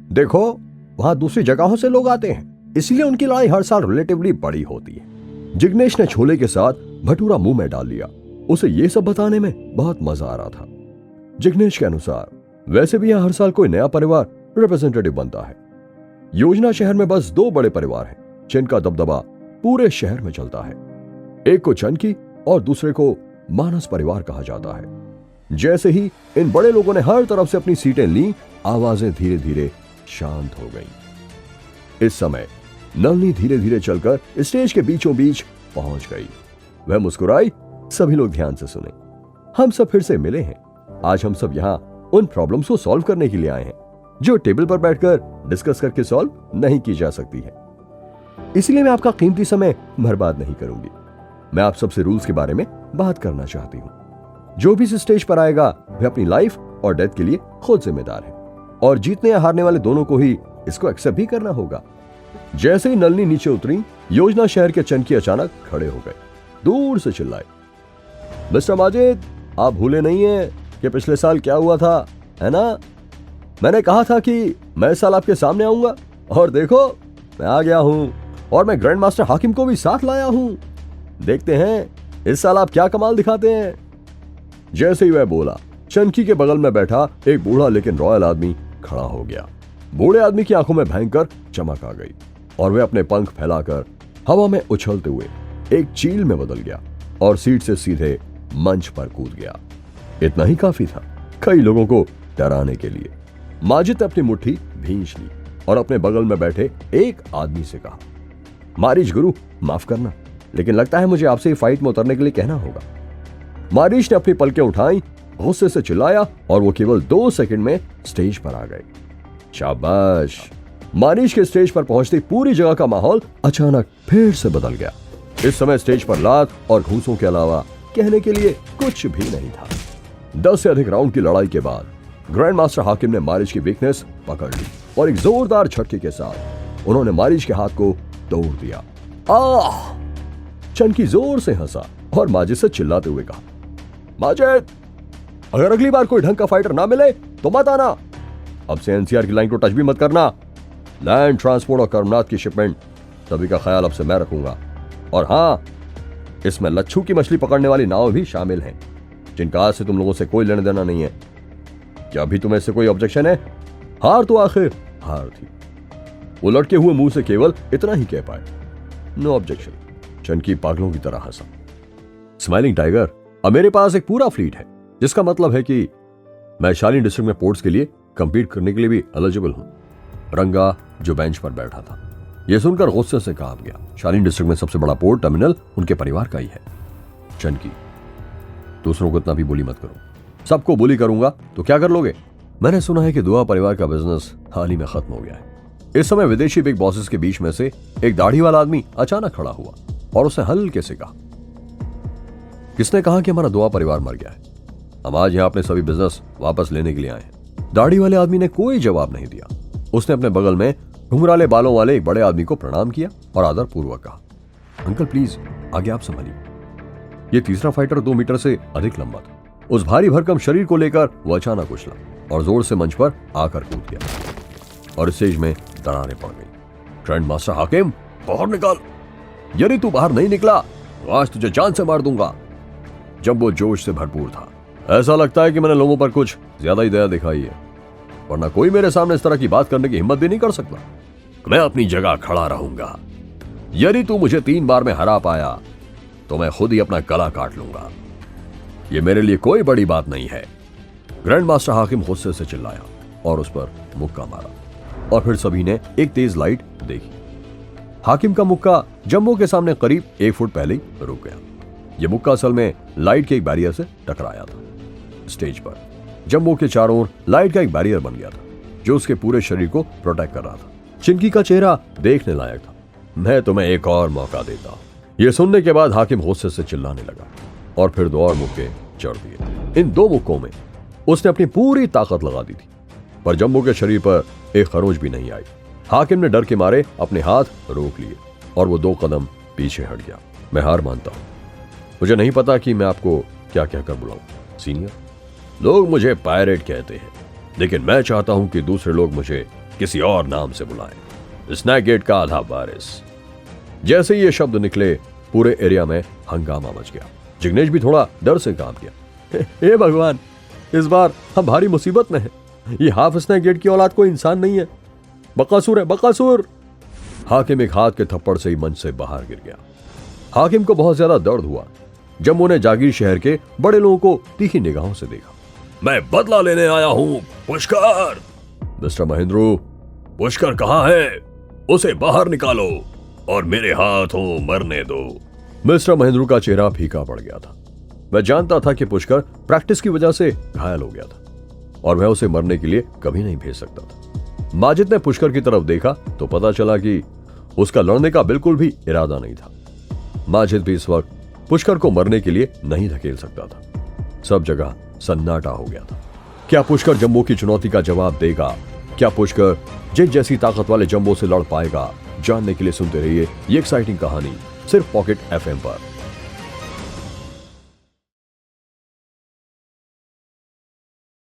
देखो, वहां दूसरी जगहों से लोग आते हैं, इसलिए उनकी लड़ाई हर साल रिलेटिवली बड़ी होती है। जिग्नेश ने छोले के साथ भटूरा मुंह में डाल लिया। उसे ये सब बताने में बहुत मजा आ रहा था। जिग्नेश के अनुसार वैसे भी यहां हर साल कोई नया परिवार रिप्रेजेंटेटिव बनता है। योजना शहर में बस 2 बड़े परिवार हैं जिनका दबदबा पूरे शहर में चलता है। एक को चनकी और दूसरे को मानस परिवार कहा जाता है। जैसे ही इन बड़े लोगों ने हर तरफ से अपनी सीटें ली, आवाजें धीरे धीरे शांत हो गईं। इस समय नलनी धीरे धीरे चलकर स्टेज के बीचों बीच पहुंच गई। वह मुस्कुराई। सभी लोग ध्यान से सुने। हम सब फिर से मिले हैं। आज हम सब यहाँ उन प्रॉब्लम्स को सॉल्व करने के लिए आए हैं जो टेबल पर बैठकर डिस्कस करके सॉल्व नहीं की जा सकती है। इसलिए मैं आपका कीमती समय बर्बाद नहीं करूंगी। मैं आप सबसे रूल्स के बारे में बात करना चाहती हूँ। जो भी इस स्टेज पर आएगा वह अपनी लाइफ और डेथ के लिए खुद जिम्मेदार है और जीतने या हारने वाले दोनों को ही इसको एक्सेप्ट भी करना होगा। जैसे ही नलनी नीचे उतरी, योजना शहर के चनकी अचानक खड़े हो गए। दूर से चिल्लाए, मिस्टर माजिद, आप भूले नहीं है कि पिछले साल क्या हुआ था, है ना? मैंने कहा था कि मैं इस साल आपके सामने आऊंगा और देखो मैं आ गया हूं और मैं ग्रैंड मास्टर हाकिम को भी साथ लाया हूं। देखते हैं इस साल आप क्या कमाल दिखाते हैं। जैसे ही वह बोला, चनकी के बगल में बैठा एक बूढ़ा लेकिन रॉयल आदमी खड़ा हो गया। बूढ़े आदमी की आंखों में भयंकर चमक आ गई और वह अपने पंख फैलाकर हवा में उछलते हुए एक चील में बदल गया और सीट से सीधे मंच पर कूद गया। इतना ही काफी था कई लोगों को डराने के लिए। माजिद ने अपनी मुट्ठी भींच ली और अपने बगल में बैठे एक आदमी से कहा, मारिश गुरु, माफ करना, लेकिन लगता है मुझे आपसे फाइट में उतरने के लिए कहना होगा। मारिश ने अपनी पलकें उठाई, गुस्से से चिल्लाया और वो केवल 2 सेकंड में स्टेज पर आ गए। शाबाश। मारिश के स्टेज पर पहुंचते पूरी जगह का माहौल अचानक फिर से बदल गया। इस समय स्टेज पर लात और घूंसों के अलावा कहने के लिए कुछ भी नहीं था। 10 से अधिक राउंड की लड़ाई के बाद ग्रैंड मास्टर हाकिम ने मारिश की वीकनेस पकड़ ली और एक जोरदार झटके के साथ उन्होंने मारिश के हाथ को तोड़ दिया। आह! चनकी जोर से हंसा और माजिद से चिल्लाते हुए कहा, माजिद, अगर अगली बार कोई ढंग का फाइटर ना मिले तो मत आना। अब से एनसीआर की लाइन को टच भी मत करना। लैंड ट्रांसपोर्ट और कर्मनाथ की शिपमेंट सभी का ख्याल अब से मैं रखूंगा। और हाँ, इसमें लच्छू की मछली पकड़ने वाली नाव भी शामिल हैं, जिनका आज से तुम लोगों से कोई लेना देना नहीं है। क्या अभी तुम्हें इससे कोई ऑब्जेक्शन है? हार तो आखिर हार थी। वो लटके हुए मुंह से केवल इतना ही कह पाए, नो ऑब्जेक्शन। चनकी पागलों की तरह हंसा। स्माइलिंग टाइगर, अब मेरे पास एक पूरा फ्लीट है, जिसका मतलब है कि मैं शालीन डिस्ट्रिक्ट में पोर्ट्स के लिए कंपीट करने के लिए भी एलिजिबल हूं। रंगा जो बेंच पर बैठा था, यह सुनकर गुस्से से कहा गया, शालीन डिस्ट्रिक्ट में सबसे बड़ा पोर्ट टर्मिनल उनके परिवार का ही है। चनकी, दूसरों को इतना भी बोली मत करो। सबको बोली करूंगा तो क्या कर लोगे? मैंने सुना है कि दुआ परिवार का बिजनेस हाल ही में खत्म हो गया है। इस समय विदेशी बिग बॉसेस के बीच में से एक दाढ़ी वाला आदमी अचानक खड़ा हुआ और उसने हल्के से कहा, किसने कहा कि हमारा दुआ परिवार मर गया है? हम आज यहाँ अपने सभी बिजनेस वापस लेने के लिए आए हैं। दाढ़ी वाले आदमी ने कोई जवाब नहीं दिया। उसने अपने बगल में घुंघराले बालों वाले एक बड़े आदमी को प्रणाम किया और आदर पूर्वक कहा, अंकल प्लीज आगे आप संभालिए। यह तीसरा फाइटर 2 मीटर से अधिक लंबा था। उस भारी भरकम शरीर को लेकर वो अचानक उछला और जोर से मंच पर आकर कूद गया और स्टेज में दरारें पड़ गई। ग्रैंड मास्टर हाकिम, बाहर निकाल। यदि तू बाहर नहीं निकला तो आज तुझे जान से मार दूंगा। जब वो जोश से भरपूर था, ऐसा लगता है कि मैंने लोगों पर कुछ ज्यादा ही दया दिखाई है, वरना कोई मेरे सामने इस तरह की बात करने की हिम्मत भी नहीं कर सकता। मैं अपनी जगह खड़ा रहूंगा। यदि तू मुझे 3 बार में हरा पाया तो मैं खुद ही अपना गला काट लूंगा। यह मेरे लिए कोई बड़ी बात नहीं है। ग्रैंड मास्टर हाकिम गुस्से से चिल्लाया और उस पर मुक्का मारा और फिर सभी ने एक तेज लाइट देखी। हाकिम का मुक्का जंबो के सामने करीब 1 फुट पहले ही रुक गया। यह मुक्का असल में लाइट के एक बैरियर से टकराया था। स्टेज पर जंबो के चारों ओर लाइट का एक बैरियर बन गया था जो उसके पूरे शरीर को प्रोटेक्ट कर रहा था। चिंकी का चेहरा देखने लायक था। मैं तुम्हें एक और मौका देता हूं। यह सुनने के बाद हाकिम गुस्से से चिल्लाने लगा और फिर 2 और मुक्के चढ़ दिए। इन 2 मुक्कों में उसने अपनी पूरी ताकत लगा दी थी, पर जंबो के शरीर पर एक खरोंच भी नहीं आई। हाकिम ने डर के मारे अपने हाथ रोक लिए और वो 2 कदम पीछे हट गया। मैं हार मानता हूं। मुझे नहीं पता कि मैं आपको क्या कहकर बुलाऊं। सीनियर, लोग मुझे पायरेट कहते हैं। लेकिन मैं चाहता हूं कि दूसरे लोग मुझे किसी और नाम से बुलाएं। स्नैक गेट का आधा वारिस। जैसे ही ये शब्द निकले पूरे एरिया में हंगामा मच गया। जिग्नेश भी थोड़ा डर से काम किया। हे भगवान, इस बार हम भारी मुसीबत में हैं। ये हाफ स्नैक गेट की औलाद कोई इंसान नहीं है, बकासुर है, बकासुर। हाकिम एक हाथ के थप्पड़ से ही मंच से बाहर गिर गया। हाकिम को बहुत ज्यादा दर्द हुआ जब उन्हें जागीर शहर के बड़े लोगों को तीखी निगाहों से देखा। मैं बदला लेने आया हूं, पुष्कर। मिस्टर महेंद्रू, पुष्कर कहां है? उसे बाहर निकालो और मेरे हाथों मरने दो। मिस्टर महेंद्रू का चेहरा फीका पड़ गया था। मैं जानता था कि पुष्कर प्रैक्टिस की वजह से घायल हो गया था और वह उसे मरने के लिए कभी नहीं भेज सकता था। माजिद ने पुष्कर की तरफ देखा तो पता चला कि उसका लड़ने का बिल्कुल भी इरादा नहीं था। माजिद भी इस वक्त पुष्कर को मरने के लिए नहीं धकेल सकता था। सब जगह सन्नाटा हो गया था। क्या पुष्कर जंबो की चुनौती का जवाब देगा? क्या पुष्कर जिन जैसी ताकत वाले जंबो से लड़ पाएगा? जानने के लिए सुनते रहिए ये एक्साइटिंग कहानी सिर्फ पॉकेट FM पर।